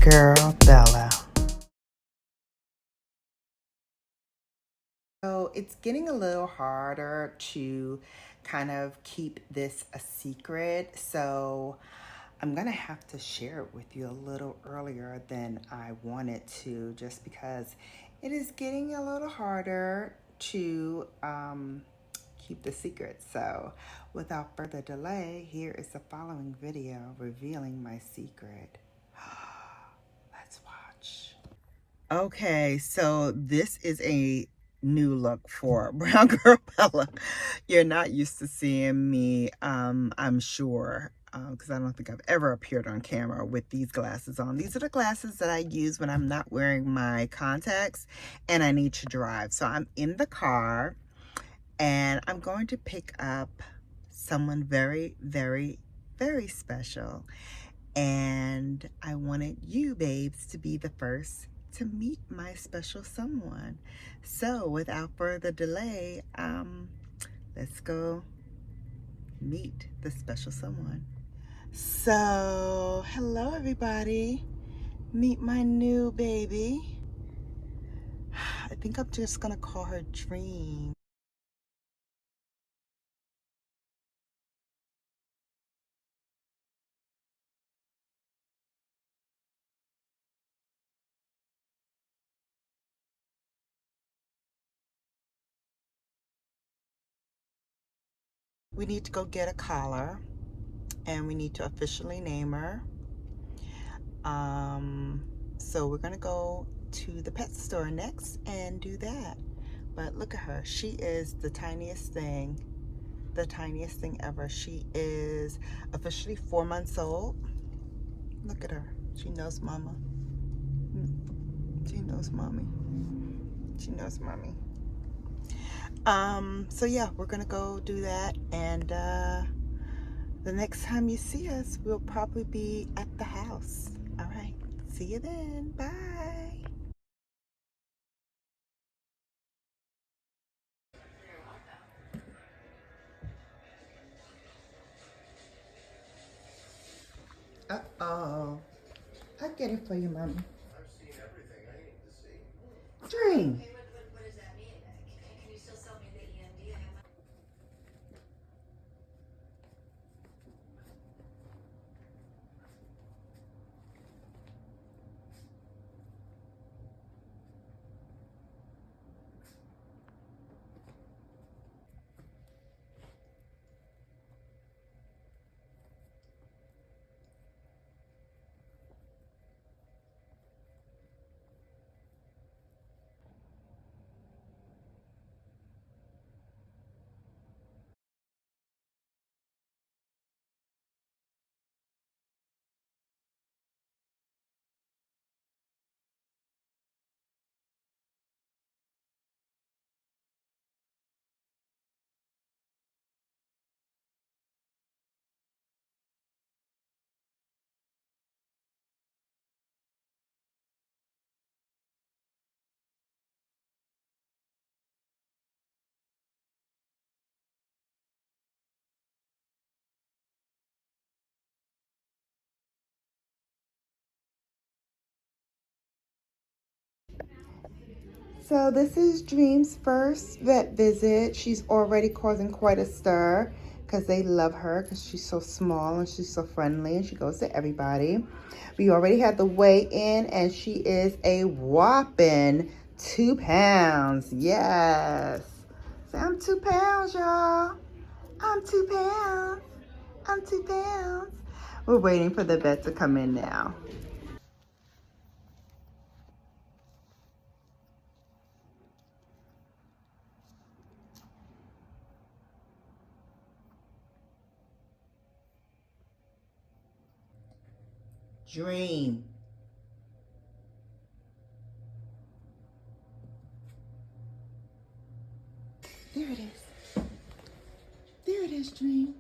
Girl Bella. So it's getting a little harder to kind of keep this a secret. So I'm going to have to share it with you a little earlier than I wanted to, just because it is getting a little harder to keep the secret. So without further delay, here is the following video revealing my secret. Let's watch. Okay, so this is a new look for Brown Girl Bella. You're not used to seeing me, I'm sure, because I don't think I've ever appeared on camera with these glasses on. These are the glasses that I use when I'm not wearing my contacts and I need to drive. So I'm in the car and I'm going to pick up someone very, very, very special. And I wanted you, babes, to be the first to meet my special someone. So without further delay, let's go meet the special someone. So, hello everybody. Meet my new baby. I think I'm just gonna call her Dream. We need to go get a collar and we need to officially name her. So we're gonna go to the pet store next and do that. But look at her. She is the tiniest thing ever. She is officially 4 months old. Look at her. She knows mama. She knows mommy. She knows mommy. So yeah, we're gonna go do that, and the next time you see us, we'll probably be at the house. All right, see you then. Bye. Uh-oh. I'll get it for you, mommy. I've seen everything I need to see. Dream. Okay, what does that mean? Can you still sell me the EMD? So this is Dream's first vet visit. She's already causing quite a stir because they love her because she's so small and she's so friendly and she goes to everybody. We already had the weigh in and she is a whopping 2 pounds. Yes. Say, I'm 2 pounds, y'all. I'm 2 pounds. I'm 2 pounds. We're waiting for the vet to come in now. Dream. There it is. There it is, Dream.